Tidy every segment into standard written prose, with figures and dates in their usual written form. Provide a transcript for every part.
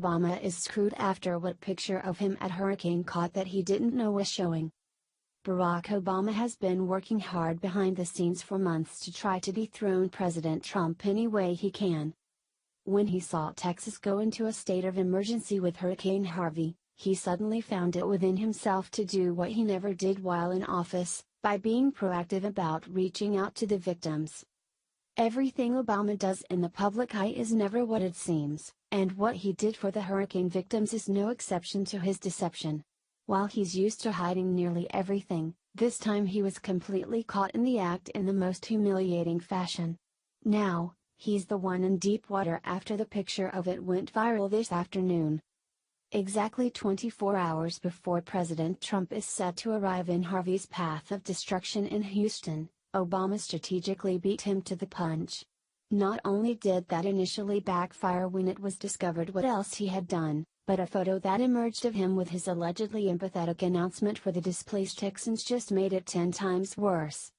Obama is screwed after what picture of him at hurricane caught that he didn't know was showing. Barack Obama has been working hard behind the scenes for months to try to dethrone President Trump any way he can. When he saw Texas go into a state of emergency with Hurricane Harvey, he suddenly found it within himself to do what he never did while in office, by being proactive about reaching out to the victims. Everything Obama does in the public eye is never what it seems, and what he did for the hurricane victims is no exception to his deception. While he's used to hiding nearly everything, this time he was completely caught in the act in the most humiliating fashion. Now, he's the one in deep water after the picture of it went viral this afternoon. Exactly 24 hours before President Trump is set to arrive in Harvey's path of destruction in Houston, Obama strategically beat him to the punch. Not only did that initially backfire when it was discovered what else he had done, but a photo that emerged of him with his allegedly empathetic announcement for the displaced Texans just made it 10 times worse.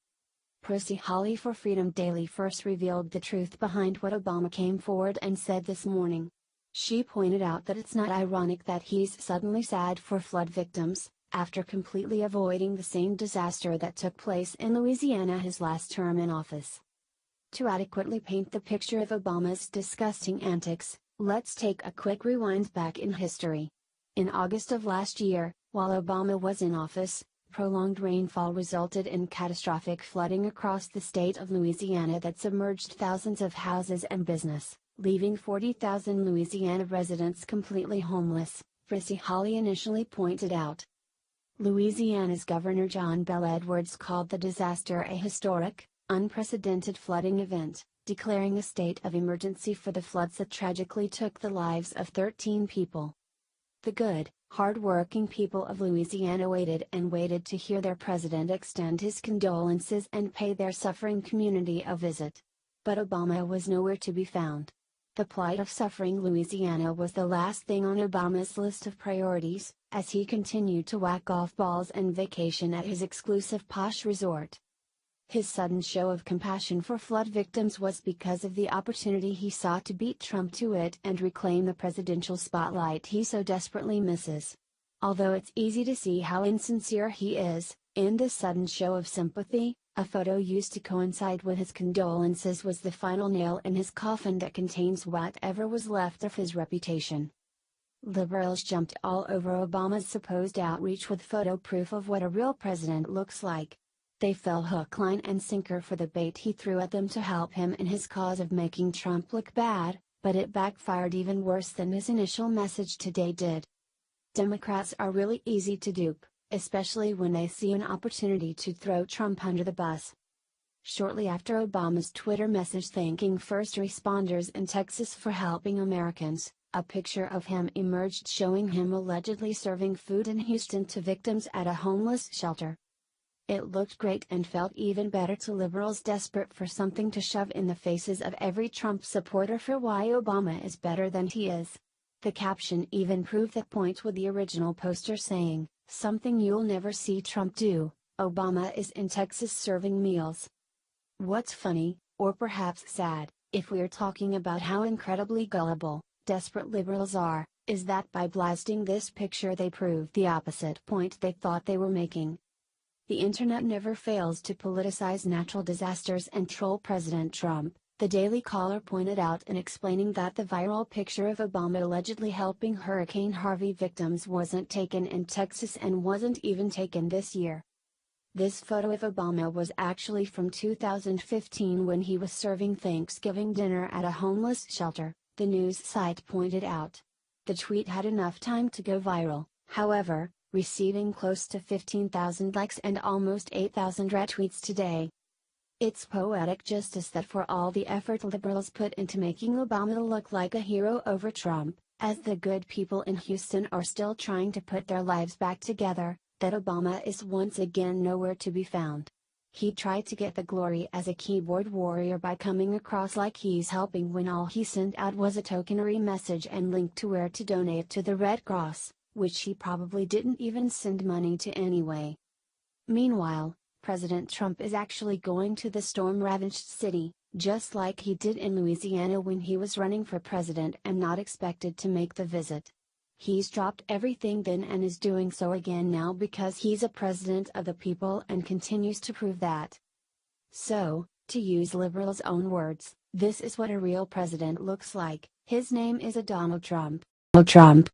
Prissy Holly for Freedom Daily first revealed the truth behind what Obama came forward and said this morning. She pointed out that it's not ironic that he's suddenly sad for flood victims, after completely avoiding the same disaster that took place in Louisiana his last term in office. To adequately paint the picture of Obama's disgusting antics, let's take a quick rewind back in history. In August of last year, while Obama was in office, prolonged rainfall resulted in catastrophic flooding across the state of Louisiana that submerged thousands of houses and business, leaving 40,000 Louisiana residents completely homeless, Prissy Holly initially pointed out. Louisiana's Governor John Bel Edwards called the disaster a historic, unprecedented flooding event, declaring a state of emergency for the floods that tragically took the lives of 13 people. The good, hard-working people of Louisiana waited and waited to hear their president extend his condolences and pay their suffering community a visit. But Obama was nowhere to be found. The plight of suffering Louisiana was the last thing on Obama's list of priorities, as he continued to whack golf balls and vacation at his exclusive posh resort. His sudden show of compassion for flood victims was because of the opportunity he saw to beat Trump to it and reclaim the presidential spotlight he so desperately misses. Although it's easy to see how insincere he is, in this sudden show of sympathy, a photo used to coincide with his condolences was the final nail in his coffin that contains whatever was left of his reputation. Liberals jumped all over Obama's supposed outreach with photo proof of what a real president looks like. They fell hook, line and sinker for the bait he threw at them to help him in his cause of making Trump look bad, but it backfired even worse than his initial message today did. Democrats are really easy to dupe, especially when they see an opportunity to throw Trump under the bus. Shortly after Obama's Twitter message thanking first responders in Texas for helping Americans, a picture of him emerged showing him allegedly serving food in Houston to victims at a homeless shelter. It looked great and felt even better to liberals desperate for something to shove in the faces of every Trump supporter for why Obama is better than he is. The caption even proved that point with the original poster saying, "Something you'll never see Trump do, Obama is in Texas serving meals." What's funny, or perhaps sad, if we're talking about how incredibly gullible, desperate liberals are, is that by blasting this picture they proved the opposite point they thought they were making. The internet never fails to politicize natural disasters and troll President Trump, the Daily Caller pointed out in explaining that the viral picture of Obama allegedly helping Hurricane Harvey victims wasn't taken in Texas and wasn't even taken this year. This photo of Obama was actually from 2015 when he was serving Thanksgiving dinner at a homeless shelter, the news site pointed out. The tweet had enough time to go viral, however, receiving close to 15,000 likes and almost 8,000 retweets today. It's poetic justice that for all the effort liberals put into making Obama look like a hero over Trump, as the good people in Houston are still trying to put their lives back together, that Obama is once again nowhere to be found. He tried to get the glory as a keyboard warrior by coming across like he's helping when all he sent out was a tokenery message and link to where to donate to the Red Cross, which he probably didn't even send money to anyway. Meanwhile, President Trump is actually going to the storm-ravaged city, just like he did in Louisiana when he was running for president and not expected to make the visit. He's dropped everything then and is doing so again now because he's a president of the people and continues to prove that. So, to use liberals' own words, this is what a real president looks like. His name is a Donald Trump.